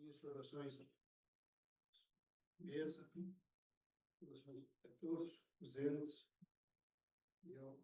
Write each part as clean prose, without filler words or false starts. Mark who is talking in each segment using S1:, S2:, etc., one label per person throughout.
S1: minhas orações mesa, orações a todos presentes, e eu,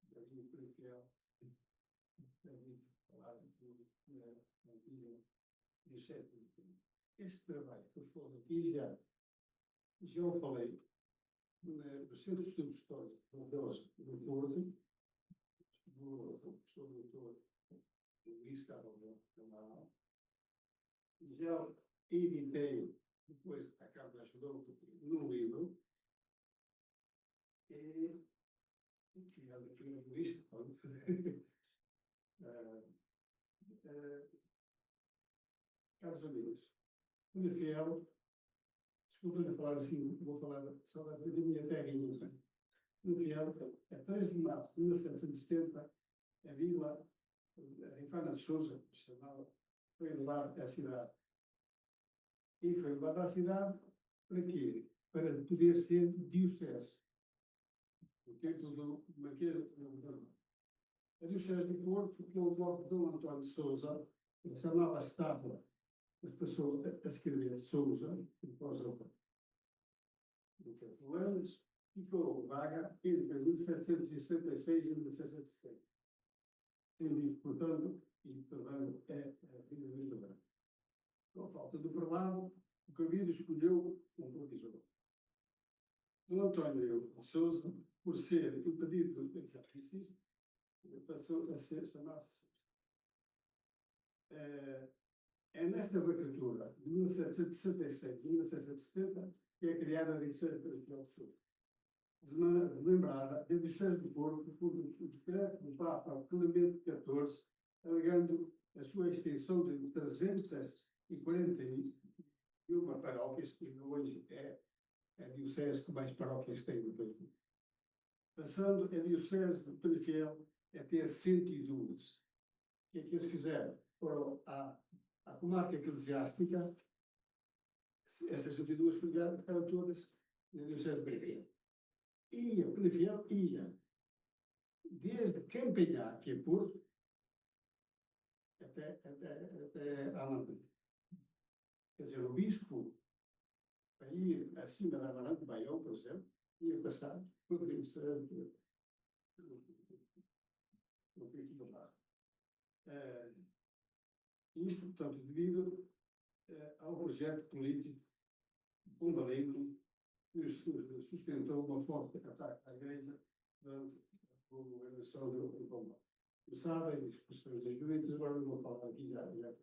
S1: Davi Prefiel, Davi falar na vida do século. Este trabalho que eu falo aqui já o falei no Centro de Estudos Históricos do Porto, do professor doutor Luís Carlos Camarão. Já editei, depois a Carla ajudou num livro, e já aqui no isto, caros amigos, Cunha Fiel, desculpem falar assim, vou falar só da minha terrinha. Cunha Fiel, a 3 de março de 1770, a vila, a Infana de Sousa, chamava, foi levada à cidade. E foi levada à cidade para quê? Para poder ser diocese. O tempo do Marquês de Porto. A diocese de Porto, que o próprio Dom António de Sousa, ele chamava-se Tábua, mas passou a escrever Sousa, depois do Português, ficou vaga entre 1766 e 1770. Sendo, portanto, e perdão, é a vida verdadeira. Com a falta do prelado, o Cabildo escolheu um provisor. Dom António de Sousa, por ser impedido do exercício, passou a ser chamado-se. É nesta vacatura de 1766 e 1770 que é criada a Diocese de Porto. Lembrada da Diocese de Porto por o decreto do Papa Clemente XIV, alegando a sua extensão de 341 paróquias, que hoje é a Diocese que mais paróquias tem no país. Passando a Diocese de Penafiel a ter 102. O que é que eles fizeram? Foram à comarca eclesiástica, essas 102 ficaram todas na Diocese de Penafiel. E a Penafiel ia desde Campanhar, que é Porto, até Alambra. Quer dizer, o bispo, para ir acima da Amarante de Baião, por exemplo, ia passar por Diocese de isto, portanto, devido ao projeto político bombalino que sustentou uma forte ataque à Igreja durante a governação do Pombal. Vocês sabem, as questões das juventudes, agora não vou falar aqui já a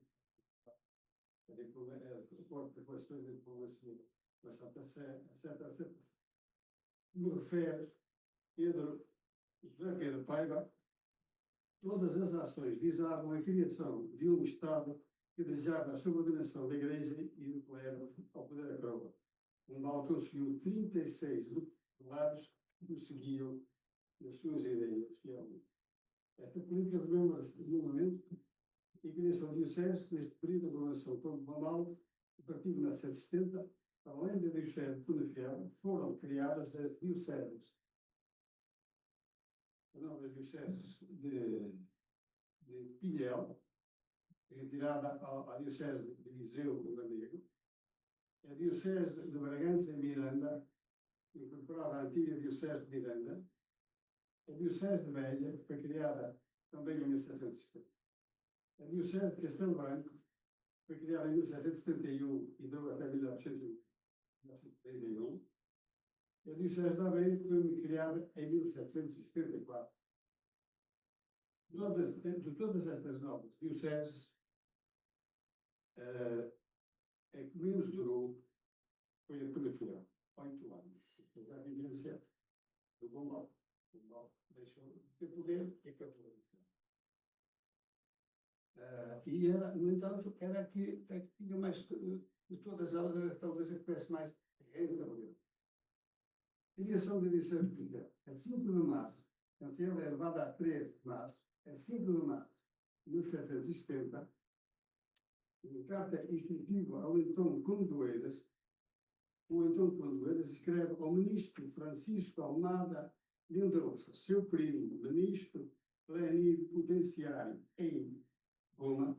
S1: forte das relações da diplomacia com a Santa Sé, etc. Me refere José Pedro Paiva. Todas as ações visavam a criação de um Estado que desejava a subordinação da Igreja e do clero ao poder da coroa. O mal conseguiu 36 lados que o seguiam nas suas ideias fielmente. Esta política remembra-se no momento e a criação de dioceses neste período de governação do Pombal, a partir de 1770, além da Diocese de Penafiel, foram criadas as dioceses. As novas dioceses de Pinhel, retirada à Diocese de Viseu do Lamego, a Diocese de Bragança e Miranda, incorporada à antiga Diocese de Miranda, a Diocese de Beja, que foi criada também em 1770. A Diocese de Castelo Branco foi criada em 1771 e durou até 1931. A Diocese de Aveiro foi criada em 1774. De todas estas novas dioceses, a que menos durou foi a Penafiel, 8 anos. A vivência do Pombal. O Pombal deixou de ter poder e acabou. E era, no entanto, era a que tinha mais, de todas elas, era talvez a que parece mais reis da mulher. Criação da Diocese de Penafiel, a 5 de março. Penafiel é levada a 13 de março. A 5 de março de 1770, em carta instrutiva ao então Conde do Eiras, o então Conde do Eiras escreve ao ministro Francisco Almada Mendonça, seu primo, ministro plenipotenciário em Roma,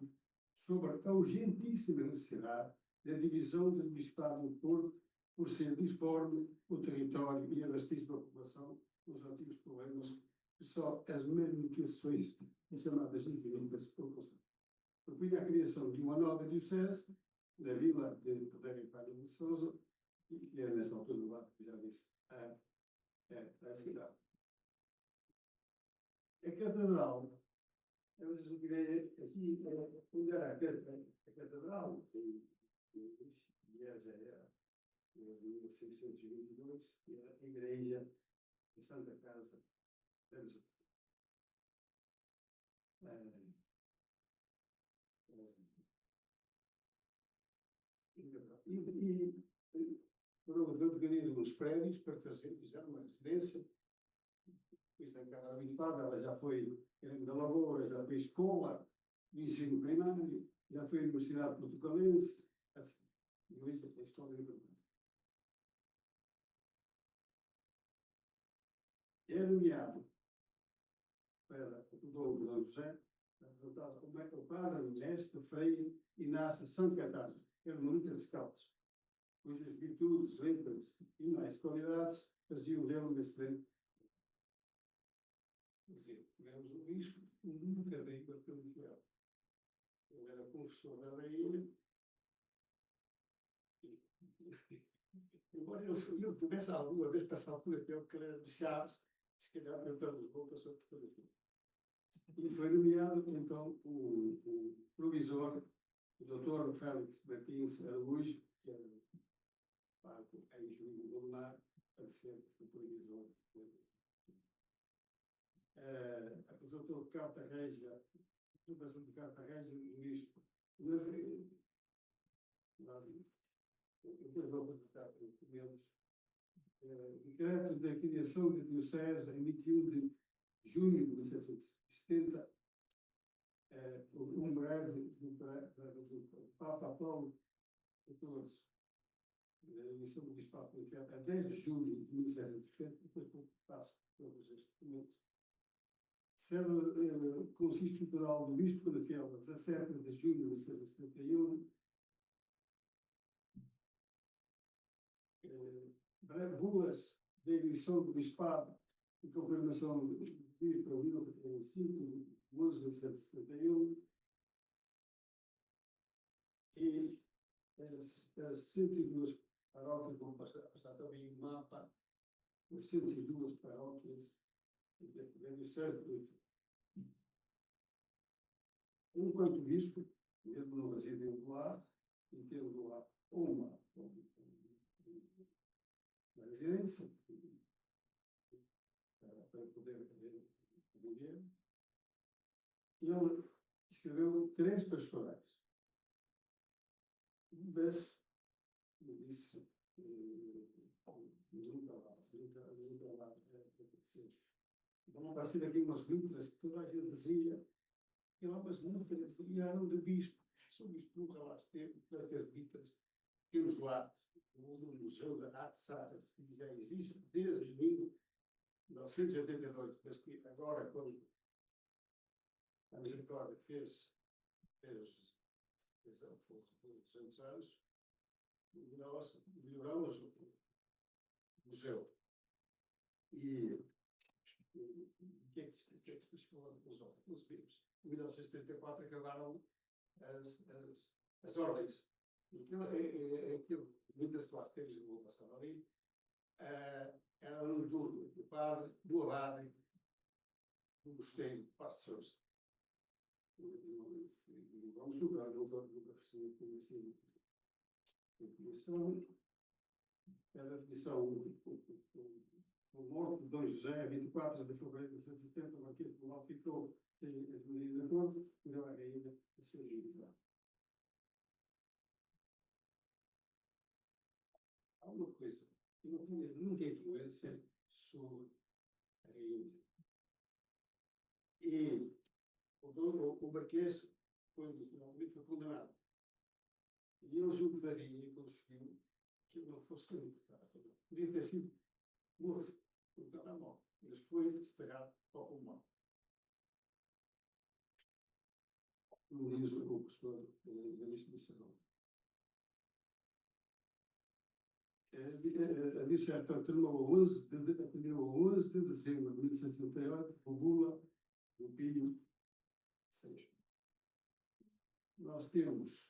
S1: sobre a urgentíssima necessidade da divisão do Bispado do Porto por ser disforme o território e a vastíssima população os antigos problemas que só as manifestações chamadas infinitas propulsam. Propunha a criação de uma nova diocese da vila de Pedreira e Palha de Sousa, e é nesta altura do lado que já disse, a cidade. A catedral, eu direi aqui, onde era a catedral, e já era em 1622, e a igreja de Santa Casa da Visão. Foram adquiridos os prédios para fazer já uma residência. Depois da Câmara Municipal, ela já foi Grande da Lavoura, já foi escola de ensino primário, já foi Universidade Portugalense, assim, e hoje é a escola de Portugal. É nomeado para o Dom José, como é que o padre, mestre, freio, Inácio São Caetano, ermita descalço, cujas virtudes, letras e mais qualidades faziam dele um excelente. Quer dizer, tivemos um bispo que nunca veio para pelo fiel. Ele era confessor da rainha. Embora ele pudesse alguma vez passar por aquele que era de Chaves, se calhar tentando os bons, passou por aquilo. E foi nomeado, então, o provisor, o doutor Félix Martins Araújo, que era parte ex-juiz do Mar, para ser o provisor. Apresentou carta régia, apresentação de carta régia do bispo. Depois vou apresentar documentos. Decreto da criação da Diocese em 21 de junho de 1770, um breve do Papa Paulo XIV, da emissão do Bispado do Inferno, a 10 de julho de 1770, depois passo todos estes documentos. Serve Conselho Cultural do Bispo da Fiel, 17 de junho de 1771. Ruas da emissão do Bispado e confirmação do Bispo em 1975, 12 de 1971. E as 102 paróquias vão passar também em mapa, as 102 paróquias do certo. Enquanto bispo, mesmo não residendo lá, e tendo lá uma residência, para poder ver o governo, ele escreveu 3 pastorais. Mas, como disse, nunca lá acontecer. Vão aparecer aqui umas letras que toda a gente dizia, e lá umas letras, e eram de bispo. Só o bispo nunca lá esteve, para ter letras. Temos lá o Museu da Arte Sacra, que já existe desde 1982, mas que agora, quando a Misericórdia fez por 200 anos, nós melhoramos o museu. E o que é que se falou dos outros? Em 1934 acabaram as ordens. Aquilo, muitas classes que eles vão passar ali, era do padre, do abade, do mosteiro de Passo de Sousa. Vamos tocar, nunca recebi conhecido. Era a edição o morto de Dom José, 24 de fevereiro de 1970, o Marquês de Pombal ficou sem as medidas de acordo, e a rainha a ser judicial. Há uma coisa que não tinha muita influência sobre a rainha. E o Marquês finalmente foi condenado. E ele, junto da rainha, conseguiu que ele não fosse condenado. Podia ter sido morto por cada mal, mas foi desterrado para o mal. como diz o professor Evangelista Bisserão. A dissertação terminou a 11 de dezembro de 1978, o Bula, o Pinho, 6. Nós temos,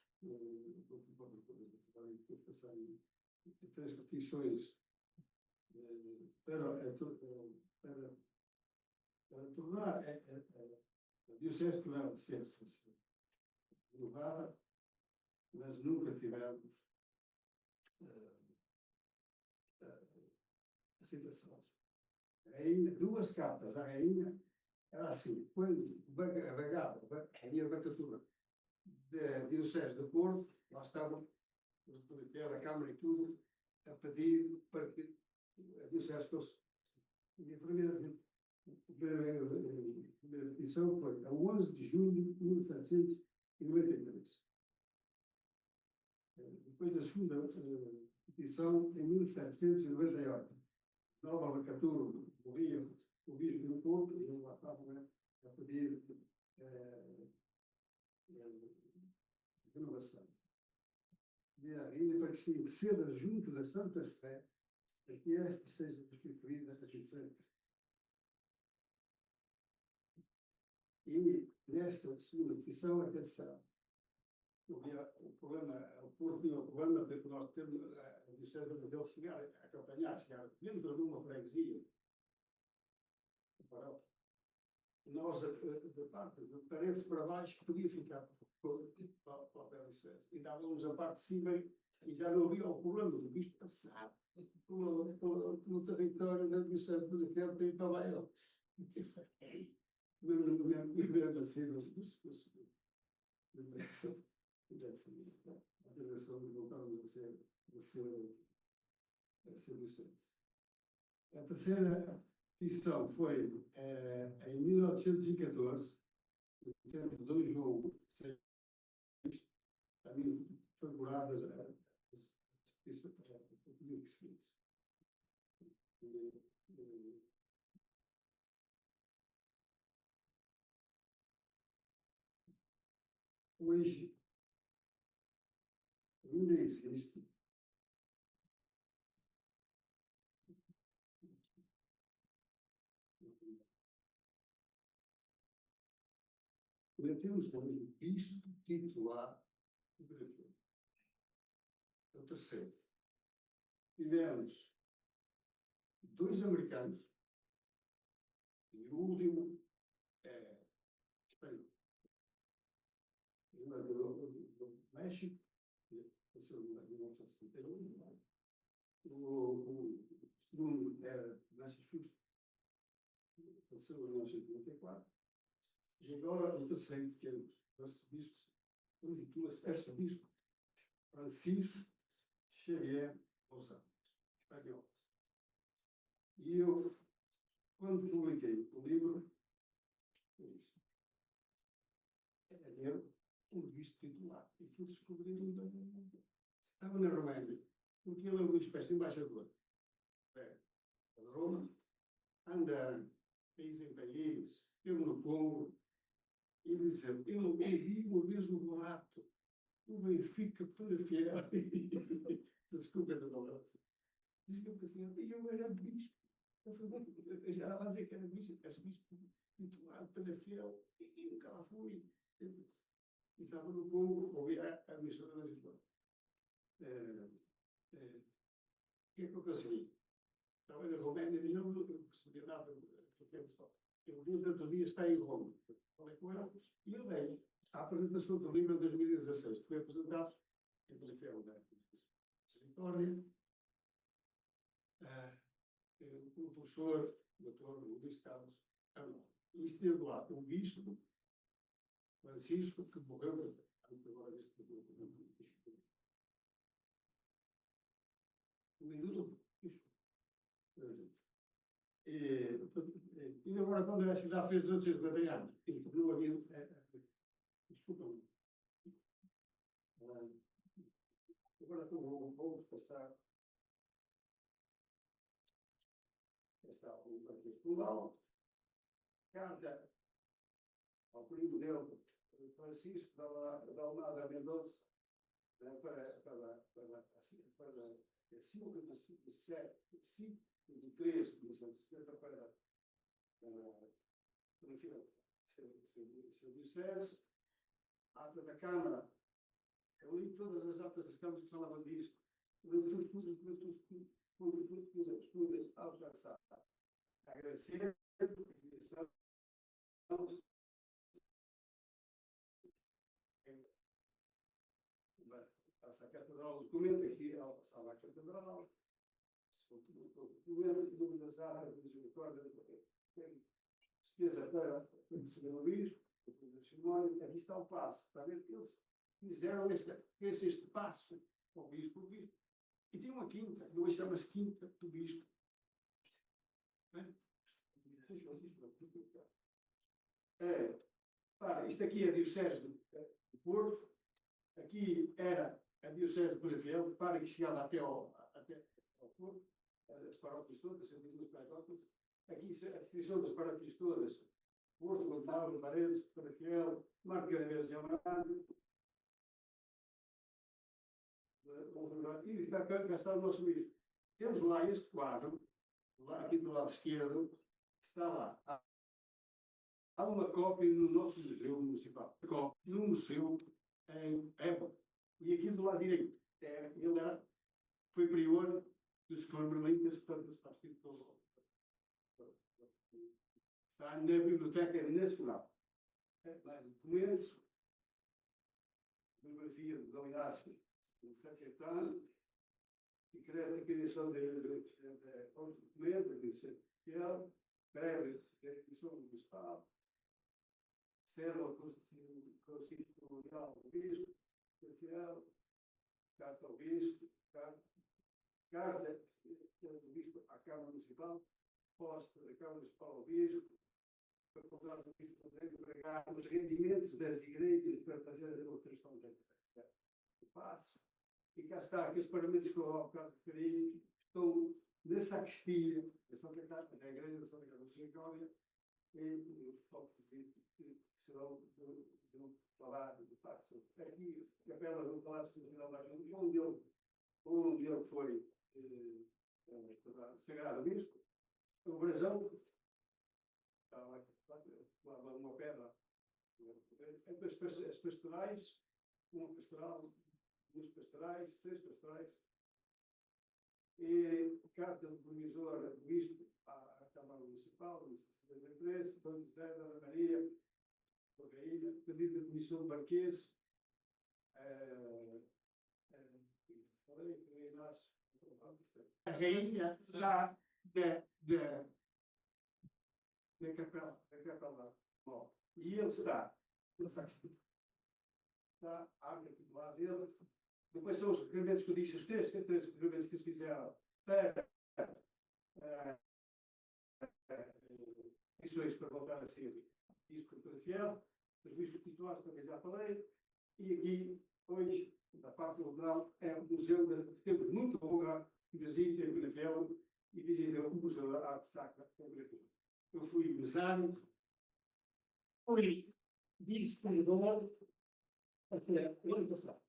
S1: três petições para tornar a Diocese de Vila de ser renovada, mas nunca tivemos aceitação. Duas cartas à rainha, era assim, quando vagava a minha vacatura da Diocese de Porto, lá estavam pela Câmara e tudo, a pedir para que a Diocese fosse. E a primeira petição foi a 11 de junho de 1793. Depois da segunda petição, em 1798, nova vacatura morria o bispo do Porto, e lá estavam a pedir renovação. E a rainha para que se interceda junto da Santa Sé, para que esta seja constituída a Diocese. E nesta segunda petição, a terceira, o problema, o Porto tinha o problema de que nós temos a Diocese de chegar a acompanhar, chegar dentro de uma freguesia. Nós, da parte de paredes para baixo, podia ficar para a Diocese. E dávamos a parte de cima e já não havia o problema do bispo passar pelo território da Diocese de Ferro e para Baio. Mesmo assim, a direção de voltarmos a ser Diocese. A terceira petição foi em 1914, no tempo de Dom João VI, também favoráveis as petições que se fez. Hoje, ainda existe temos hoje o bispo titular do prefeito. É o terceiro. Tivemos 2 americanos e o último é espanhol. Ele é do México, nasceu em 1961. O segundo era de Massachusetts, nasceu em 1994. E agora o terceiro, que é o arcebispo, intitula-se Arcebispo Francisco Xavier Gonçalves, espanhol. E eu, quando publiquei o livro, era um bispo titular. E fui descobrir estava na Roménia, porque ele é uma espécie de embaixador de Roma, anda país em país, esteve no Congo, e ele disse: eu ouvi uma vez um relato, o Benfica para fiel. Desculpa a palavra. E eu era bispo. Eu já estava a dizer que era bispo titular pela fiel, e nunca lá fui. E estava no Congo, ouvi a missão da Lisboa. O que é que eu consegui? Estava na Roménia e eu não percebia nada do que ele falou. Eu vi tanto dia está em Roma. Falei com ele e ele veio à apresentação do livro em 2016, que foi apresentado em Trifel, da Vitória. O professor, o doutor Luís Carlos, e esteve lá o bispo Francisco, que morreu agora neste o minuto bispo. E agora, quando a cidade fez 250 anos, e tornou a vir, desculpa-me, agora vou passar esta aqui global, carta ao primo dele, Francisco da Almada Mendonça, para 5 de 7, 5 de 13 de 1970 para seu Diocese, ata da Câmara. Eu li todas as atas das câmaras que falavam disto, tudo alcançar. Agradecer a direção. Passa a catedral, documento aqui, ela passava a catedral, documento, dúvidas áreas, misericórdia, despesa para receber o bispo, depois da cerimónia, aqui está o passo, está a ver que eles fizeram este passo ao bispo, e tem uma quinta, hoje chama-se quinta do bispo. Isto aqui é a Diocese de Porto, aqui era a Diocese de Penafiel, para que chegava até ao Porto, as paróquias todas, as paróquias. Aqui a descrição das paróquias todas, Porto, Gonçalo, Paredes, Penafiel, Marco Canaveses de Almada. E cá está o nosso bispo. Temos lá este quadro, lá aqui do lado esquerdo, que está lá. Há uma cópia no nosso museu municipal, no museu em Évora. E aqui do lado direito, ele foi prior dos Carmelitas, portanto está escrito todo. Está na Biblioteca Nacional. Mais documentos, bibliografia de Dom Inácio de São Caetano, e criação de outro documento, de São breve definição municipal, célula constitucional do bispo, carta ao bispo, carta do bispo à Câmara Municipal, posta da Câmara Municipal ao bispo, para comprar o bispo poder empregar os rendimentos das igrejas para fazer a alteração do passo. E cá está, aqueles paramentos que eu há bocado referi, estão na sacristia da igreja de Santa Casa de Misericórdia, e os focos que serão do palácio do passo. Aqui, a capela do Palácio do General Magno, onde ele foi sagrado bispo, o brasão, estava lá uma pedra, as pastorais, uma pastoral, duas pastorais, três pastorais, e carta do provisor do bispo à Câmara Municipal, de 63, Dom José, Dona Maria, Correia, pedido de admissão do Marquês, a rainha da capela maior. E ele está na sacristia. Está a árvore aqui do lado dele. Depois são os requerimentos que eu disse, os três requerimentos que se fizeram para missões para voltar a ser bispo de Fiel, os bispos titulares também já falei, e aqui, hoje, da parte do Federal, é o museu, temos muito honra de visita em Penafiel e visita o Museu da Arte Sacra em Penafiel. Eu fui mesário, fui vice-fundador até o ano passado.